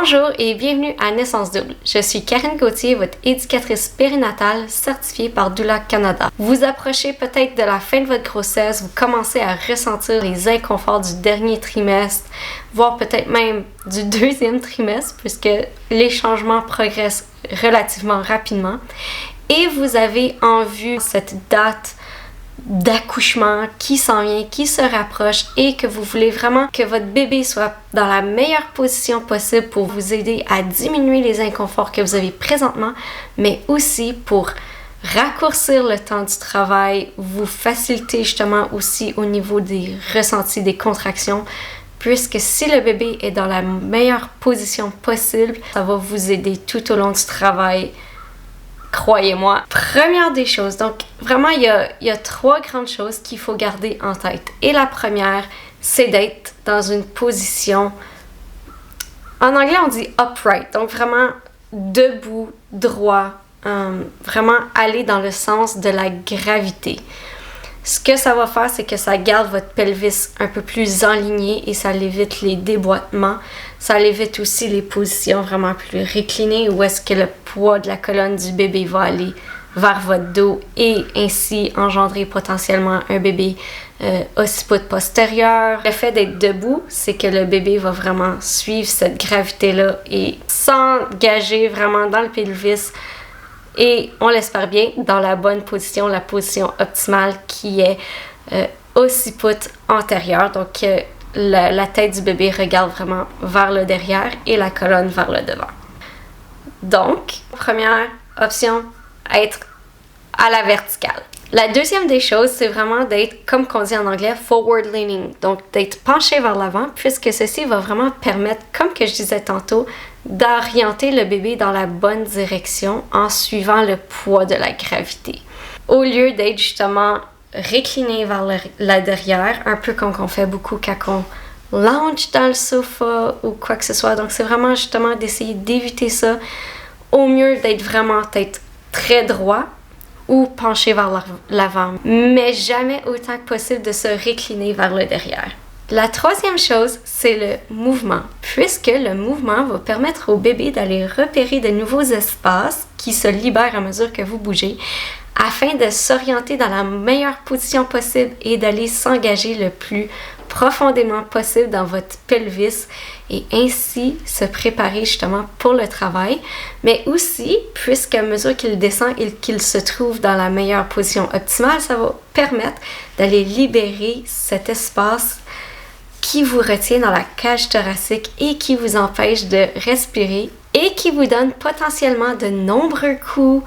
Bonjour et bienvenue à Naissance Double. Je suis Karine Gauthier, votre éducatrice périnatale certifiée par Doula Canada. Vous approchez peut-être de la fin de votre grossesse, vous commencez à ressentir les inconforts du dernier trimestre, voire peut-être même du deuxième trimestre, puisque les changements progressent relativement rapidement. Et vous avez en vue cette date d'accouchement qui s'en vient, qui se rapproche et que vous voulez vraiment que votre bébé soit dans la meilleure position possible pour vous aider à diminuer les inconforts que vous avez présentement, mais aussi pour raccourcir le temps du travail, vous faciliter justement aussi au niveau des ressentis, des contractions, puisque si le bébé est dans la meilleure position possible, ça va vous aider tout au long du travail. Croyez-moi. Première des choses, donc vraiment il y a trois grandes choses qu'il faut garder en tête. Et la première, c'est d'être dans une position, en anglais on dit upright, donc vraiment debout, droit, vraiment aller dans le sens de la gravité. Ce que ça va faire, c'est que ça garde votre pelvis un peu plus enlignée et ça évite les déboîtements. Ça évite aussi les positions vraiment plus réclinées où est-ce que le poids de la colonne du bébé va aller vers votre dos et ainsi engendrer potentiellement un bébé occiput postérieur. Le fait d'être debout, c'est que le bébé va vraiment suivre cette gravité-là et s'engager vraiment dans le pelvis. Et on l'espère bien dans la bonne position, la position optimale qui est occiput antérieur. Donc la tête du bébé regarde vraiment vers le derrière et la colonne vers le devant. Donc, première option, être à la verticale. La deuxième des choses, c'est vraiment d'être, comme qu'on dit en anglais, forward leaning. Donc, d'être penché vers l'avant, puisque ceci va vraiment permettre, comme que je disais tantôt, d'orienter le bébé dans la bonne direction en suivant le poids de la gravité. Au lieu d'être justement récliné vers la derrière, un peu comme on fait beaucoup quand on lounge dans le sofa ou quoi que ce soit. Donc, c'est vraiment justement d'essayer d'éviter ça. Au mieux d'être vraiment peut-être très droit ou penché vers l'avant, mais jamais autant que possible de se récliner vers le derrière. La troisième chose, c'est le mouvement, puisque le mouvement va permettre au bébé d'aller repérer de nouveaux espaces qui se libèrent à mesure que vous bougez, afin de s'orienter dans la meilleure position possible et d'aller s'engager le plus profondément possible dans votre pelvis et ainsi se préparer justement pour le travail, mais aussi, puisqu'à mesure qu'il descend et qu'il se trouve dans la meilleure position optimale, ça va permettre d'aller libérer cet espace qui vous retient dans la cage thoracique et qui vous empêche de respirer et qui vous donne potentiellement de nombreux coups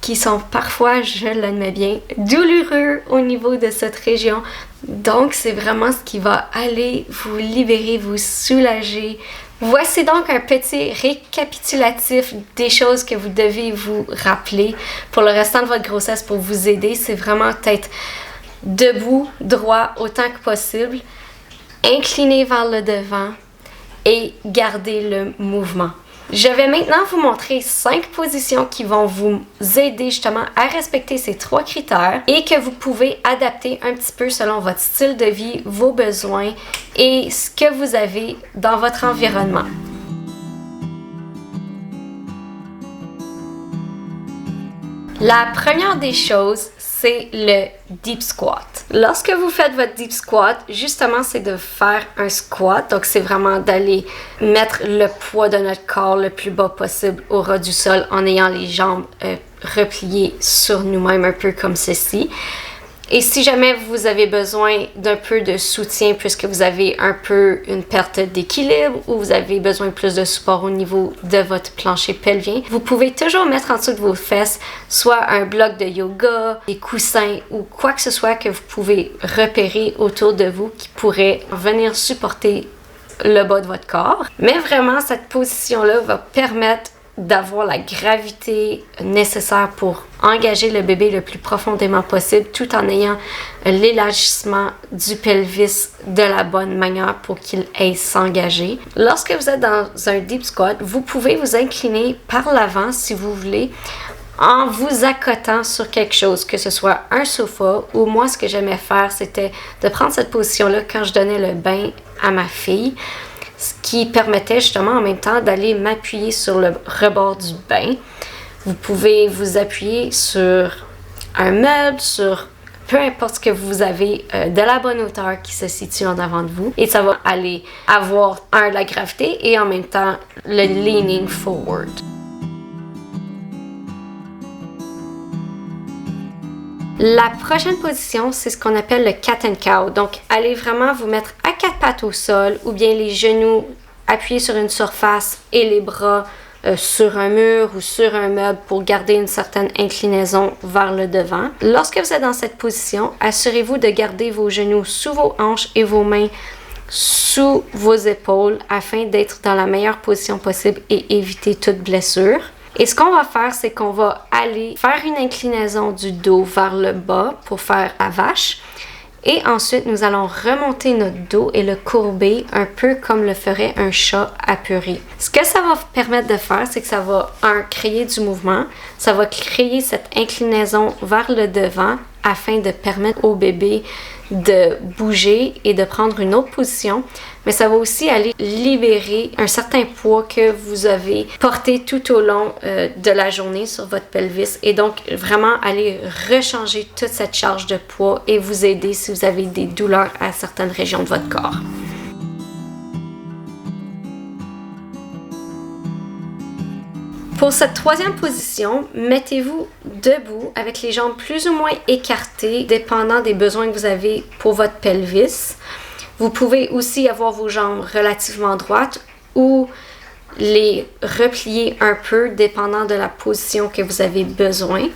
qui sont parfois, je l'admets bien, douloureux au niveau de cette région. Donc, c'est vraiment ce qui va aller vous libérer, vous soulager. Voici donc un petit récapitulatif des choses que vous devez vous rappeler pour le restant de votre grossesse pour vous aider. C'est vraiment être debout, droit autant que possible, incliné vers le devant et garder le mouvement. Je vais maintenant vous montrer 5 positions qui vont vous aider justement à respecter ces 3 critères et que vous pouvez adapter un petit peu selon votre style de vie, vos besoins et ce que vous avez dans votre environnement. La première des choses, c'est le deep squat. Lorsque vous faites votre deep squat, justement, c'est de faire un squat. Donc, c'est vraiment d'aller mettre le poids de notre corps le plus bas possible au ras du sol en ayant les jambes repliées sur nous-mêmes, un peu comme ceci. Et si jamais vous avez besoin d'un peu de soutien puisque vous avez un peu une perte d'équilibre ou vous avez besoin de plus de support au niveau de votre plancher pelvien, vous pouvez toujours mettre en dessous de vos fesses soit un bloc de yoga, des coussins ou quoi que ce soit que vous pouvez repérer autour de vous qui pourrait venir supporter le bas de votre corps. Mais vraiment, cette position-là va permettre d'avoir la gravité nécessaire pour engager le bébé le plus profondément possible tout en ayant l'élargissement du pelvis de la bonne manière pour qu'il aille s'engager. Lorsque vous êtes dans un deep squat, vous pouvez vous incliner par l'avant si vous voulez en vous accotant sur quelque chose, que ce soit un sofa ou moi ce que j'aimais faire c'était de prendre cette position-là quand je donnais le bain à ma fille. ce qui permettait justement en même temps d'aller m'appuyer sur le rebord du bain. Vous pouvez vous appuyer sur un meuble, sur peu importe ce que vous avez de la bonne hauteur qui se situe en avant de vous. Et ça va aller avoir la gravité et en même temps le leaning forward. La prochaine position, c'est ce qu'on appelle le cat and cow. Donc, allez vraiment vous mettre à quatre pattes au sol ou bien les genoux appuyés sur une surface et les bras sur un mur ou sur un meuble pour garder une certaine inclinaison vers le devant. Lorsque vous êtes dans cette position, assurez-vous de garder vos genoux sous vos hanches et vos mains sous vos épaules afin d'être dans la meilleure position possible et éviter toute blessure. Et ce qu'on va faire, c'est qu'on va aller faire une inclinaison du dos vers le bas pour faire la vache. Et ensuite, nous allons remonter notre dos et le courber un peu comme le ferait un chat apeuré. Ce que ça va permettre de faire, c'est que ça va, créer du mouvement. Ça va créer cette inclinaison vers le devant afin de permettre au bébé de bouger et de prendre une autre position, mais ça va aussi aller libérer un certain poids que vous avez porté tout au long de la journée sur votre pelvis et donc vraiment aller rechanger toute cette charge de poids et vous aider si vous avez des douleurs à certaines régions de votre corps. Pour cette troisième position, mettez-vous debout avec les jambes plus ou moins écartées, dépendant des besoins que vous avez pour votre pelvis. Vous pouvez aussi avoir vos jambes relativement droites ou les replier un peu, dépendant de la position que vous avez besoin.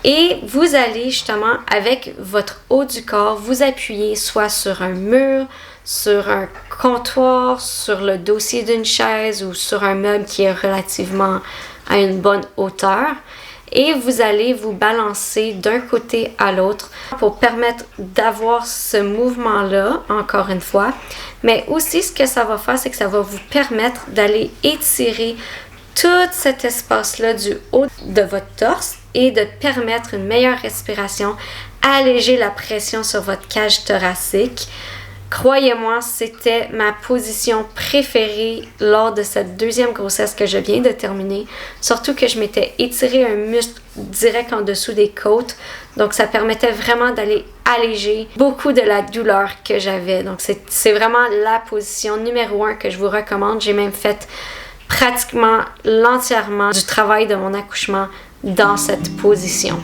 Et vous allez justement, avec votre haut du corps, vous appuyer soit sur un mur, sur un comptoir, sur le dossier d'une chaise ou sur un meuble qui est relativement à une bonne hauteur. Et vous allez vous balancer d'un côté à l'autre pour permettre d'avoir ce mouvement-là, encore une fois. Mais aussi, ce que ça va faire, c'est que ça va vous permettre d'aller étirer tout cet espace-là du haut de votre torse et de permettre une meilleure respiration, alléger la pression sur votre cage thoracique. Croyez-moi, c'était ma position préférée lors de cette deuxième grossesse que je viens de terminer. Surtout que je m'étais étiré un muscle direct en dessous des côtes. Donc, ça permettait vraiment d'aller alléger beaucoup de la douleur que j'avais. Donc, c'est vraiment la position numéro 1 que je vous recommande. J'ai même fait pratiquement l'entièrement du travail de mon accouchement dans cette position.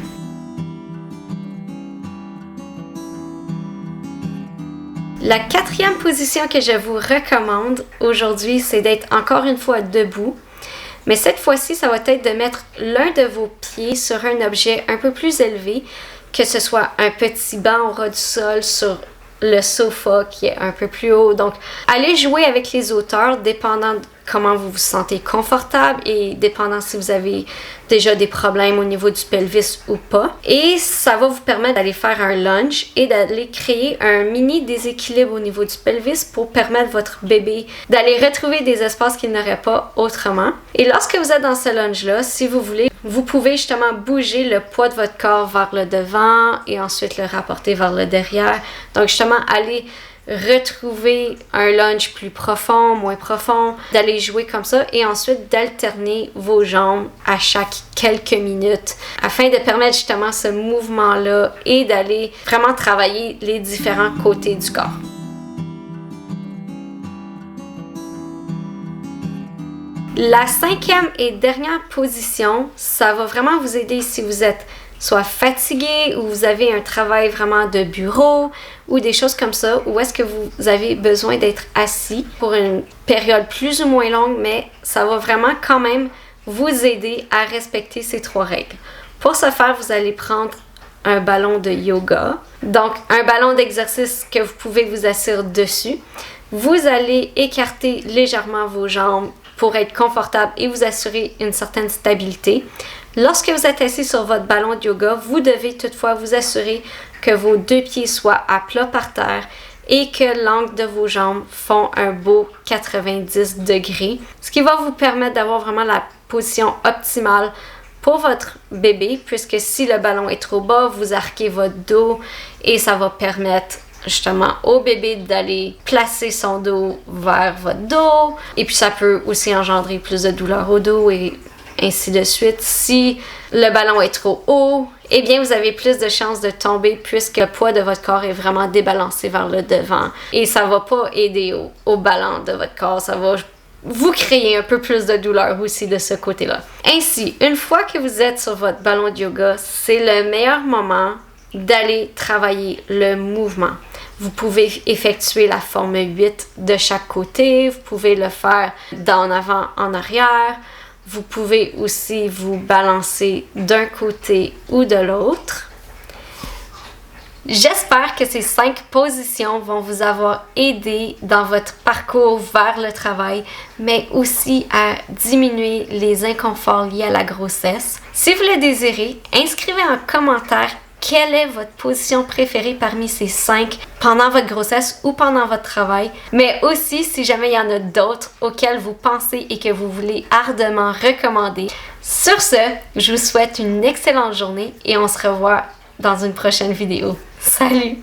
La quatrième position que je vous recommande aujourd'hui, c'est d'être encore une fois debout. Mais cette fois-ci, ça va être de mettre l'un de vos pieds sur un objet un peu plus élevé, que ce soit un petit banc au ras du sol sur le sofa qui est un peu plus haut. Donc, allez jouer avec les hauteurs dépendant de comment vous vous sentez confortable et dépendant si vous avez déjà des problèmes au niveau du pelvis ou pas. Et ça va vous permettre d'aller faire un lunge et d'aller créer un mini déséquilibre au niveau du pelvis pour permettre votre bébé d'aller retrouver des espaces qu'il n'aurait pas autrement. Et lorsque vous êtes dans ce lunge-là, si vous voulez, vous pouvez justement bouger le poids de votre corps vers le devant et ensuite le rapporter vers le derrière. Donc justement, aller retrouver un lunge plus profond, moins profond, d'aller jouer comme ça et ensuite d'alterner vos jambes à chaque quelques minutes afin de permettre justement ce mouvement-là et d'aller vraiment travailler les différents côtés du corps. La cinquième et dernière position, ça va vraiment vous aider si vous êtes soit fatigué ou vous avez un travail vraiment de bureau ou des choses comme ça, ou est-ce que vous avez besoin d'être assis pour une période plus ou moins longue, mais ça va vraiment quand même vous aider à respecter ces 3 règles. Pour ce faire, vous allez prendre un ballon de yoga, donc un ballon d'exercice que vous pouvez vous asseoir dessus. Vous allez écarter légèrement vos jambes pour être confortable et vous assurer une certaine stabilité. Lorsque vous êtes assis sur votre ballon de yoga, vous devez toutefois vous assurer que vos 2 pieds soient à plat par terre et que l'angle de vos jambes font un beau 90 degrés, ce qui va vous permettre d'avoir vraiment la position optimale pour votre bébé, puisque si le ballon est trop bas, vous arquez votre dos et ça va permettre justement au bébé d'aller placer son dos vers votre dos. Et puis ça peut aussi engendrer plus de douleur au dos et ainsi de suite. Si le ballon est trop haut, eh bien vous avez plus de chances de tomber puisque le poids de votre corps est vraiment débalancé vers le devant. Et ça va pas aider au ballon de votre corps, ça va vous créer un peu plus de douleur aussi de ce côté-là. Ainsi, une fois que vous êtes sur votre ballon de yoga, c'est le meilleur moment d'aller travailler le mouvement. Vous pouvez effectuer la forme 8 de chaque côté, vous pouvez le faire d'en avant en arrière, vous pouvez aussi vous balancer d'un côté ou de l'autre. J'espère que ces 5 positions vont vous avoir aidé dans votre parcours vers le travail, mais aussi à diminuer les inconforts liés à la grossesse. Si vous le désirez, inscrivez en commentaire quelle est votre position préférée parmi ces 5 pendant votre grossesse ou pendant votre travail, mais aussi si jamais il y en a d'autres auxquelles vous pensez et que vous voulez ardemment recommander. Sur ce, je vous souhaite une excellente journée et on se revoit dans une prochaine vidéo. Salut!